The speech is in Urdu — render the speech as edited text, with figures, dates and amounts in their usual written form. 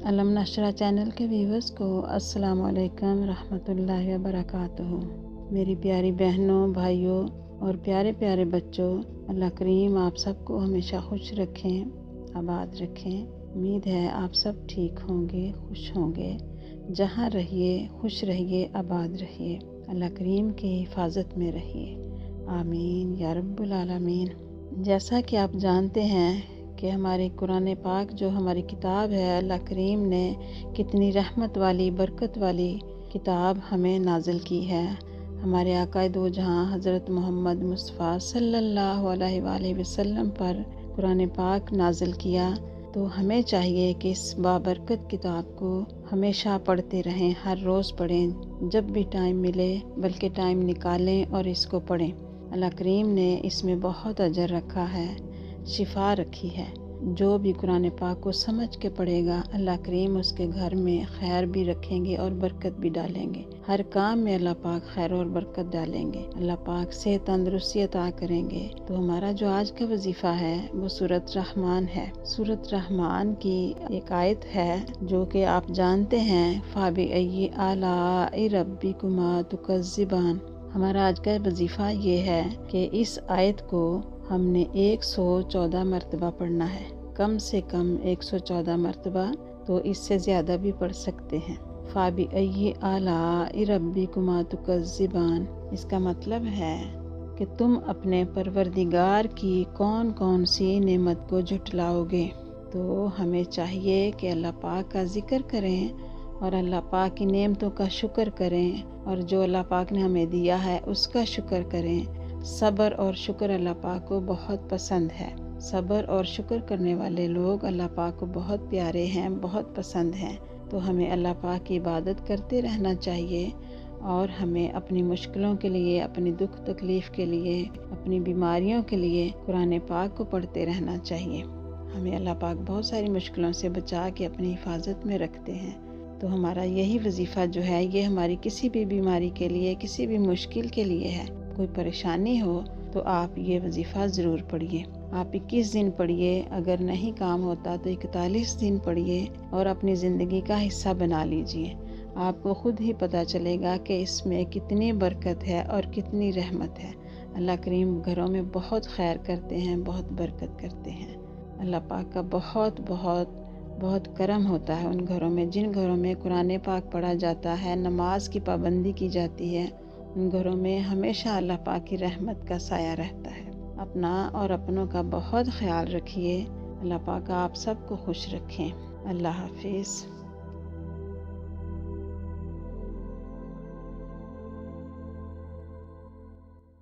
علم نشرہ چینل کے ویورز کو السلام علیکم رحمۃ اللہ وبرکاتہ۔ میری پیاری بہنوں، بھائیوں اور پیارے پیارے بچوں، اللہ کریم آپ سب کو ہمیشہ خوش رکھیں، آباد رکھیں۔ امید ہے آپ سب ٹھیک ہوں گے، خوش ہوں گے۔ جہاں رہیے خوش رہیے، آباد رہیے، اللہ کریم کی حفاظت میں رہیے، آمین یا رب العالمین۔ جیسا کہ آپ جانتے ہیں کہ ہماری قرآن پاک جو ہماری کتاب ہے، اللہ کریم نے کتنی رحمت والی، برکت والی کتاب ہمیں نازل کی ہے۔ ہمارے آقا دو جہاں حضرت محمد مصطفیٰ صلی اللہ علیہ وآلہ وسلم پر قرآن پاک نازل کیا، تو ہمیں چاہیے کہ اس بابرکت کتاب کو ہمیشہ پڑھتے رہیں، ہر روز پڑھیں، جب بھی ٹائم ملے بلکہ ٹائم نکالیں اور اس کو پڑھیں۔ اللہ کریم نے اس میں بہت اجر رکھا ہے، شفا رکھی ہے۔ جو بھی قرآن پاک کو سمجھ کے پڑھے گا، اللہ کریم اس کے گھر میں خیر بھی رکھیں گے اور برکت بھی ڈالیں گے۔ ہر کام میں اللہ پاک خیر اور برکت ڈالیں گے، اللہ پاک صحت تندرستی عطا کریں گے۔ تو ہمارا جو آج کا وظیفہ ہے وہ سورۃ رحمان ہے۔ سورۃ رحمان کی ایک آیت ہے جو کہ آپ جانتے ہیں، فَبِأَيِّ آلَاءِ رَبِّكُمَا تُكَذِّبَانِ۔ ہمارا آج کا وظیفہ یہ ہے کہ اس آیت کو ہم نے 114 مرتبہ پڑھنا ہے، کم سے کم 114 مرتبہ، تو اس سے زیادہ بھی پڑھ سکتے ہیں۔ فَبِأَيِّ آلَاءِ رَبِّكُمَا تُكَذِّبَانِ، اس کا مطلب ہے کہ تم اپنے پروردگار کی کون کون سی نعمت کو جھٹلاؤ گے۔ تو ہمیں چاہیے کہ اللہ پاک کا ذکر کریں اور اللہ پاک کی نعمتوں کا شکر کریں، اور جو اللہ پاک نے ہمیں دیا ہے اس کا شکر کریں۔ صبر اور شکر اللہ پاک کو بہت پسند ہے۔ صبر اور شکر کرنے والے لوگ اللہ پاک کو بہت پیارے ہیں، بہت پسند ہیں۔ تو ہمیں اللہ پاک کی عبادت کرتے رہنا چاہیے، اور ہمیں اپنی مشکلوں کے لیے، اپنی دکھ تکلیف کے لیے، اپنی بیماریوں کے لیے قرآن پاک کو پڑھتے رہنا چاہیے۔ ہمیں اللہ پاک بہت ساری مشکلوں سے بچا کے اپنی حفاظت میں رکھتے ہیں۔ تو ہمارا یہی وظیفہ جو ہے، یہ ہماری کسی بھی بیماری کے لیے، کسی بھی مشکل کے لیے ہے۔ کوئی پریشانی ہو تو آپ یہ وظیفہ ضرور پڑھیے۔ آپ 21 دن پڑھیے، اگر نہیں کام ہوتا تو 41 دن پڑھیے، اور اپنی زندگی کا حصہ بنا لیجئے۔ آپ کو خود ہی پتہ چلے گا کہ اس میں کتنی برکت ہے اور کتنی رحمت ہے۔ اللہ کریم گھروں میں بہت خیر کرتے ہیں، بہت برکت کرتے ہیں۔ اللہ پاک کا بہت بہت بہت کرم ہوتا ہے ان گھروں میں، جن گھروں میں قرآن پاک پڑھا جاتا ہے، نماز کی پابندی کی جاتی ہے، ان گھروں میں ہمیشہ اللہ پاک کی رحمت کا سایہ رہتا ہے۔ اپنا اور اپنوں کا بہت خیال رکھیے۔ اللہ پاک آپ سب کو خوش رکھیں۔ اللہ حافظ۔